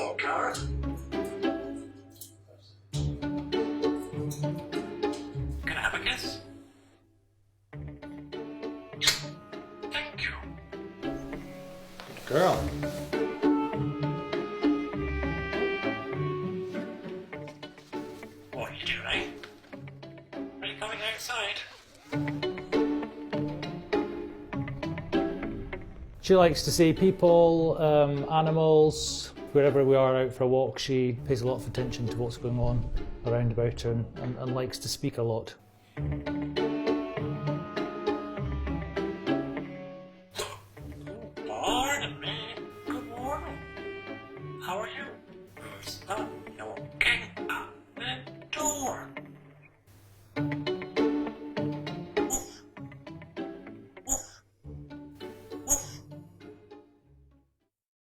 Hello, Parrot. Can I have a kiss? Thank you. Good girl. What are you doing? Are you coming outside? She likes to see people, animals. Wherever we are out for a walk, she pays a lot of attention to what's going on around about her and likes to speak a lot. Pardon me. Good morning. How are you?